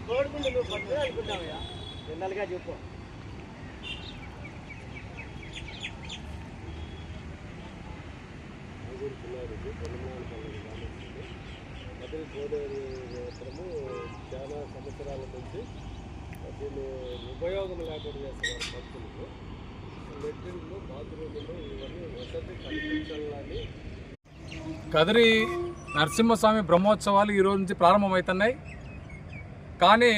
కోడుకుంటే నువ్వు పట్టుకుని అనుకుంటావయ్యా ఎన్నాళ్ళుగా చెప్పు. మధ్య గోదావరి మాత్రము చాలా సంవత్సరాల నుంచి దీన్ని ఉపయోగం లేకుండా చేస్తున్నారు భక్తులకు. లెట్రిన్లు బాత్రూములు ఇవన్నీ వసతి కల్పించాలని. కదిరి నరసింహస్వామి బ్రహ్మోత్సవాలు ఈరోజు నుంచి ప్రారంభమవుతున్నాయి. కానీ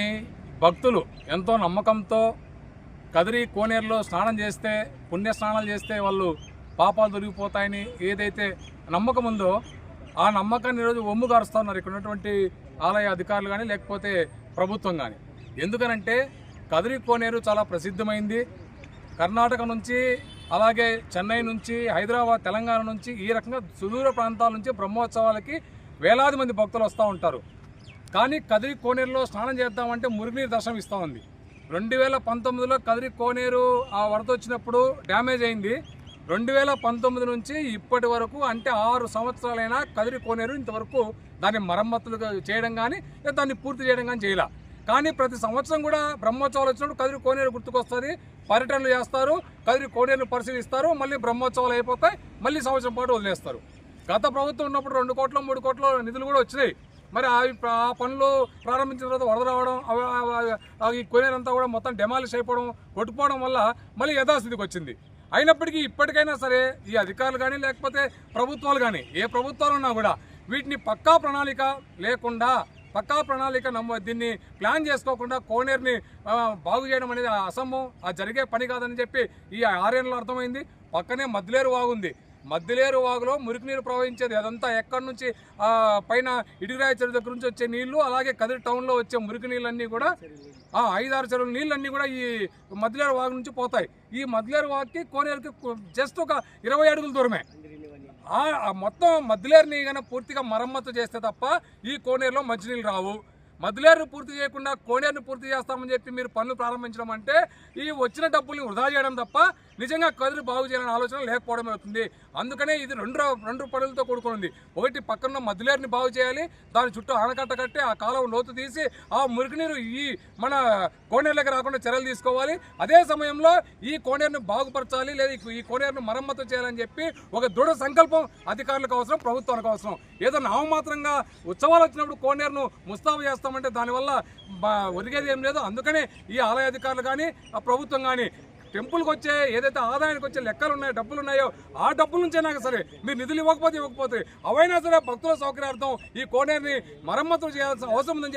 భక్తులు ఎంతో నమ్మకంతో కదిరి కోనేరులో స్నానం చేస్తే, పుణ్య స్నానాలు చేస్తే వాళ్ళు పాపాలు దొరికిపోతాయని ఏదైతే నమ్మకం ఉందో ఆ నమ్మకాన్ని ఈరోజు ఒమ్ము గారుస్తూ ఉన్నారు ఇక్కడ ఉన్నటువంటి ఆలయ అధికారులు కానీ లేకపోతే ప్రభుత్వం కానీ. ఎందుకనంటే కదిరి కోనేరు చాలా ప్రసిద్ధమైంది. కర్ణాటక నుంచి, అలాగే చెన్నై నుంచి, హైదరాబాద్, తెలంగాణ నుంచి ఈ రకంగా సుదూర ప్రాంతాల నుంచి బ్రహ్మోత్సవాలకి వేలాది మంది భక్తులు వస్తూ ఉంటారు. కానీ కదిరి కోనేరులో స్నానం చేద్దామంటే మురుగునీరు దర్శనం ఇస్తూ ఉంది. 2019లో కదిరి కోనేరు ఆ వరద వచ్చినప్పుడు డ్యామేజ్ అయింది. 2019 నుంచి ఇప్పటి వరకు అంటే 6 సంవత్సరాలైనా కదిరి కోనేరు ఇంతవరకు దాన్ని మరమ్మతులు చేయడం కానీ లేదా దాన్ని పూర్తి చేయడం కానీ చేయాల. కానీ ప్రతి సంవత్సరం కూడా బ్రహ్మోత్సవాలు వచ్చినప్పుడు కదిరి కోనేరు గుర్తుకొస్తుంది. పర్యటనలు చేస్తారు, కదిరి కోనేరును పరిశీలిస్తారు, మళ్ళీ బ్రహ్మోత్సవాలు అయిపోతాయి, మళ్ళీ సంవత్సరం పాటు వదిలేస్తారు. గత ప్రభుత్వం ఉన్నప్పుడు 2 కోట్ల 3 కోట్ల నిధులు కూడా వచ్చినాయి. మరి ఆ పనులు ప్రారంభించిన తర్వాత వరద రావడం, ఈ కోనేరు అంతా కూడా మొత్తం డెమాలిష్ అయిపోవడం, కొట్టుకోవడం వల్ల మళ్ళీ యథాస్థితికి వచ్చింది. అయినప్పటికీ ఇప్పటికైనా సరే ఈ అధికారులు కానీ లేకపోతే ప్రభుత్వాలు కానీ ఏ ప్రభుత్వాలు ఉన్నా కూడా వీటిని పక్కా ప్రణాళిక లేకుండా, పక్కా ప్రణాళిక దీన్ని ప్లాన్ చేసుకోకుండా కోనేరుని బాగు చేయడం అనేది అసంభవం, అది జరిగే పని కాదని చెప్పి ఈ 6 ఏళ్ళలో అర్థమైంది. పక్కనే మద్దిలేరు వాగు ఉంది. మద్దిలేరు వాగులో మురికి నీరు ప్రవహించేది. అదంతా ఎక్కడి నుంచి పైన ఇటుకరాయి చెరువు దగ్గర నుంచి వచ్చే నీళ్లు, అలాగే కదిరి టౌన్లో వచ్చే మురికి నీళ్ళన్నీ కూడా 5-6 చెరువుల నీళ్ళన్నీ కూడా ఈ మద్దిలేరు వాగు నుంచి పోతాయి. ఈ మద్దిలేరు వాగుకి కోనేరుకి జస్ట్ ఒక 20 అడుగుల దూరమే. మొత్తం మద్దిలేరుని కనుక పూర్తిగా మరమ్మతు చేస్తే తప్ప ఈ కోనేరులో మంచినీళ్ళు రావు. మద్దిలేరుని పూర్తి చేయకుండా కోనేరుని పూర్తి చేస్తామని చెప్పి మీరు పనులు ప్రారంభించడం అంటే ఈ వచ్చిన డబ్బుల్ని వృధా చేయడం తప్ప నిజంగా కదిరి బాగు చేయాలనే ఆలోచన లేకపోవడం అవుతుంది. అందుకనే ఇది రెండు పనులతో కూడుకుని. ఒకటి, పక్కన మద్దిలేరుని బాగు చేయాలి, దాని చుట్టూ ఆనకట్ట కట్టి ఆ కాలువ లోతు తీసి ఆ మురికినీరు ఈ మన కోనేరులకు రాకుండా చర్యలు తీసుకోవాలి. అదే సమయంలో ఈ కోనేరుని బాగుపరచాలి, లేదా ఈ కోనేరును మరమ్మతు చేయాలని చెప్పి ఒక దృఢ సంకల్పం అధికారులకు అవసరం, ప్రభుత్వానికి అవసరం. ఏదో నామమాత్రంగా ఉత్సవాలు వచ్చినప్పుడు కోనేరును ముస్తాబు చేస్తామంటే దానివల్ల ఒరిగేది ఏం లేదు. అందుకనే ఈ ఆలయ అధికారులు కానీ ఆ ప్రభుత్వం కానీ టెంపుల్కి వచ్చే ఏదైతే ఆదాయానికి వచ్చే లెక్కలు ఉన్నాయో, డబ్బులు ఉన్నాయో, ఆ డబ్బుల నుంచైనా సరే మీరు నిధులు ఇవ్వకపోతే అవైనా సరే భక్తుల సౌకర్యార్థం ఈ కోనేరుని మరమ్మతులు చేయాల్సిన అవసరం ఉందని